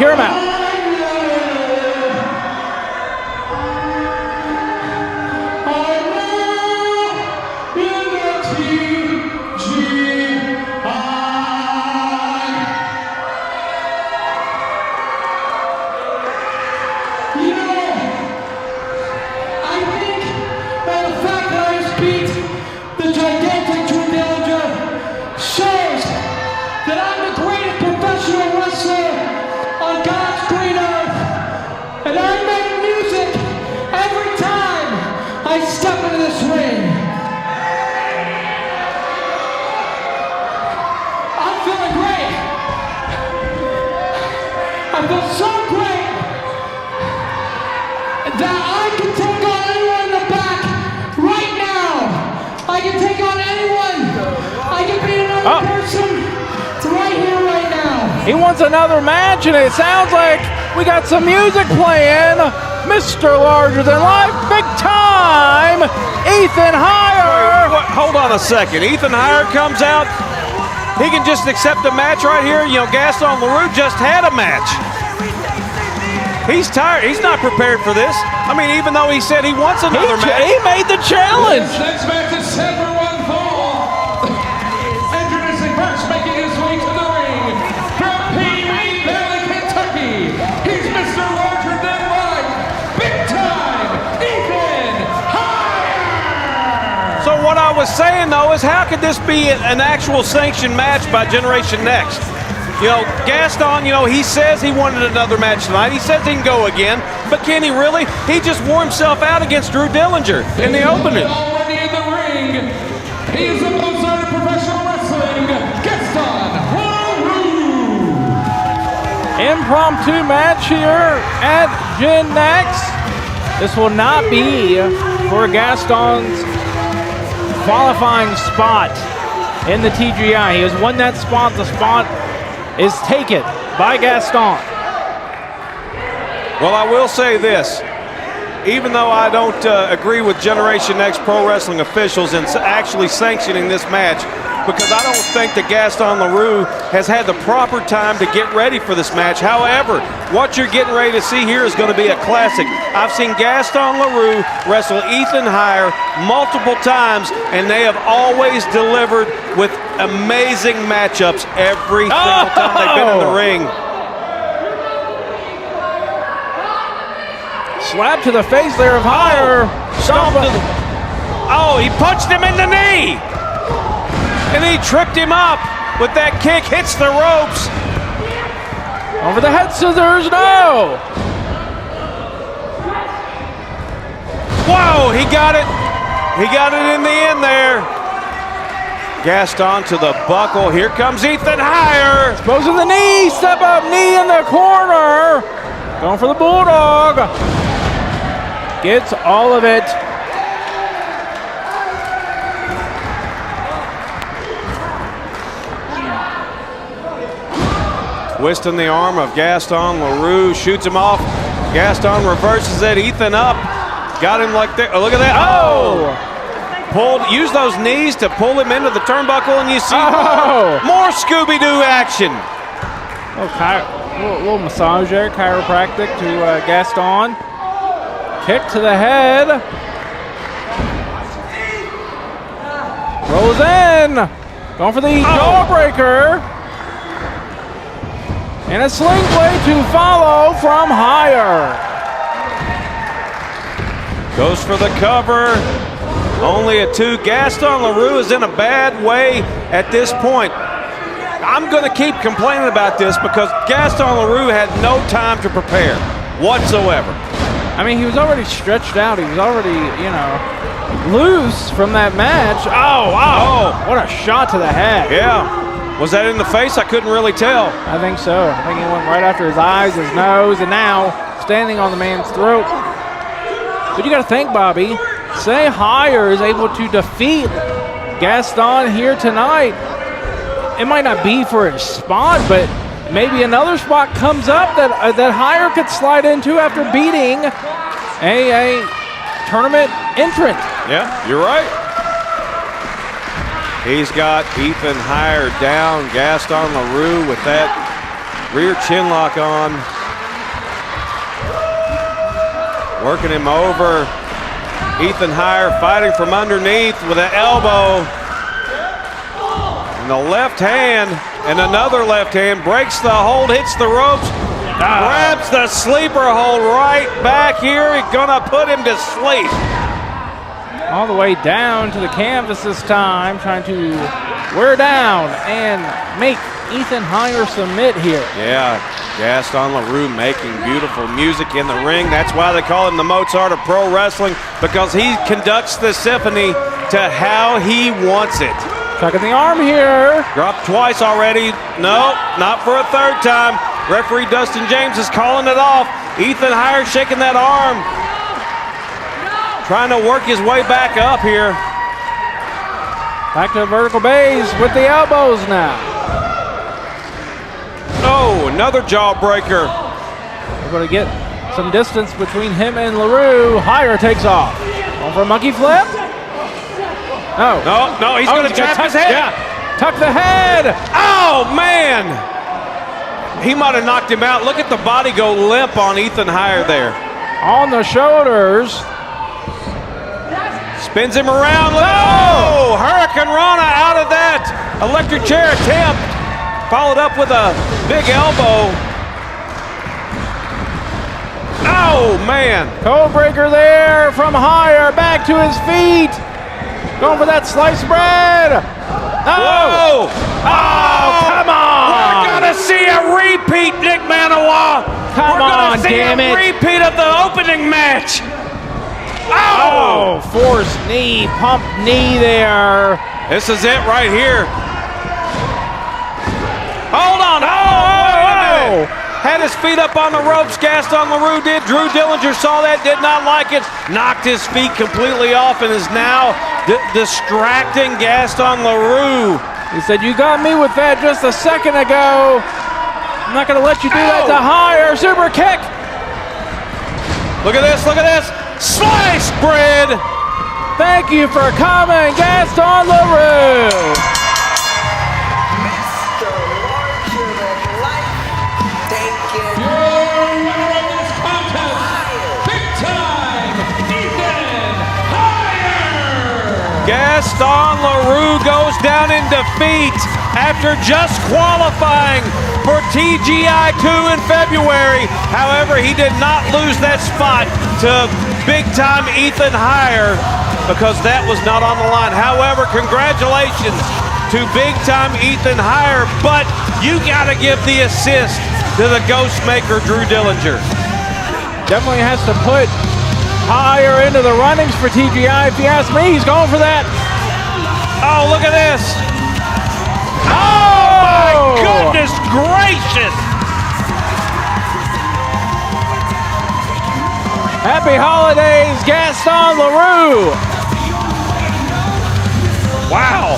hear him out. I feel so great that I can take on anyone in the back right now. I can take on anyone. I can beat another person right here, right now. He wants another match, and it sounds like we got some music playing. Mr. Larger Than Life, big time, Ethan Heyre. Hold on a second. Ethan Heyre comes out. He can just accept a match right here. You know, Gaston LaRue just had a match. He's tired. He's not prepared for this. I mean, even though he said he wants another match. He made the challenge. This next match is set for one fall. Introducing first, making his way to the ring from Pee Wee Valley, Kentucky. He's Mr. Larger Than Life, big time, Ethan Heyre. So what I was saying, though, is how could this be an actual sanctioned match by Generation Next? You know, Gaston, you know, he says he wanted another match tonight. He says he can go again, but can he really? He just wore himself out against Drew Dillinger in the opening. Already in the ring, he is the most art of professional wrestling, Gaston LaRue. Impromptu match here at Gen Next. This will not be for Gaston's qualifying spot in the TGI. He has won that spot. The spot is taken by Gaston. Well, I will say this. Even though I don't agree with Generation Next Pro Wrestling officials in actually sanctioning this match, because I don't think that Gaston LaRue has had the proper time to get ready for this match. However, what you're getting ready to see here is going to be a classic. I've seen Gaston LaRue wrestle Ethan Heyre multiple times, and they have always delivered with amazing matchups every single time they've been in the ring. Slap to the face there of Heyre. Oh, he punched him in the knee. And he tripped him up with that kick, hits the ropes. Over the head scissors, no. Whoa, he got it. He got it in the end there. Gaston to the buckle. Here comes Ethan Heyre. Goes to the knee, step up, knee in the corner. Going for the Bulldog. Gets all of it. Twisting the arm of Gaston LaRue, shoots him off. Gaston reverses it, Ethan up. Got him like that. Oh, look at that. Oh! Use those knees to pull him into the turnbuckle, and you see more Scooby-Doo action. Little massage there, chiropractic to Gaston. Kick to the head. Rolls in. Going for the jawbreaker. And a sling blade to follow from Heyre. Goes for the cover. Only a 2. Gaston LaRue is in a bad way at this point. I'm going to keep complaining about this because Gaston LaRue had no time to prepare whatsoever. I mean, he was already stretched out. He was already, you know, loose from that match. Oh, wow. What a shot to the head. Yeah. Was that in the face? I couldn't really tell. I think so. I think he went right after his eyes, his nose, and now standing on the man's throat. But you got to think, Bobby, say Heyre is able to defeat Gaston here tonight. It might not be for his spot, but maybe another spot comes up that Heyre could slide into after beating a tournament entrant. Yeah, you're right. He's got Ethan Heyre down. Gaston LaRue with that Rear chin lock on. Working him over. Ethan Heyre fighting from underneath with an elbow. And the left hand and another left hand breaks the hold, hits the ropes, grabs the sleeper hold right back here. He's gonna put him to sleep. All the way down to the canvas this time, trying to wear down and make Ethan Heyre submit here. Yeah, Gaston LaRue making beautiful music in the ring. That's why they call him the Mozart of pro wrestling, because he conducts the symphony to how he wants it. Tucking the arm here. Dropped twice already. No, not for a third time. Referee Dustin James is calling it off. Ethan Heyre shaking that arm. Trying to work his way back up here. Back to the vertical base with the elbows now. Oh, another jawbreaker. We're going to get some distance between him and LaRue. Heyre takes off. Going for a monkey flip. No. No, he's going to trap his head. Yeah, tuck the head. Oh, man. He might have knocked him out. Look at the body go limp on Ethan Heyre there. On the shoulders. Spins him around. Oh, Hurricane Rana out of that electric chair attempt. Followed up with a big elbow. Oh, man. Code breaker there from Heyre. Back to his feet. Going for that sliced bread. Oh, come on. We're going to see a repeat, Nick Manoa. Come on, damn it. We're going to see a repeat of the opening match. Oh, forced knee, pump knee there. This is it right here. Hold on. Oh. Had his feet up on the ropes. Gaston LaRue did. Drew Dillinger saw that, did not like it. Knocked his feet completely off and is now distracting Gaston LaRue. He said, you got me with that just a second ago. I'm not going to let you do that to Heyre. Super kick. Look at this, look at this. Sliced bread. Thank you for coming, Gaston LaRue. Mr. Larger than life, taking Your winner of this contest, big time, Ethan Heyre. Gaston LaRue goes down in defeat after just qualifying for TGI2 in February. However, he did not lose that spot to big-time Ethan Heyre because that was not on the line. However, congratulations to big-time Ethan Heyre, but you got to give the assist to the Ghost Maker, Drew Dillinger. Definitely has to put Heyre into the runnings for TGI. If you ask me, he's going for that. Oh, look at this. Oh, my goodness gracious. Happy holidays, Gaston LaRue. Wow.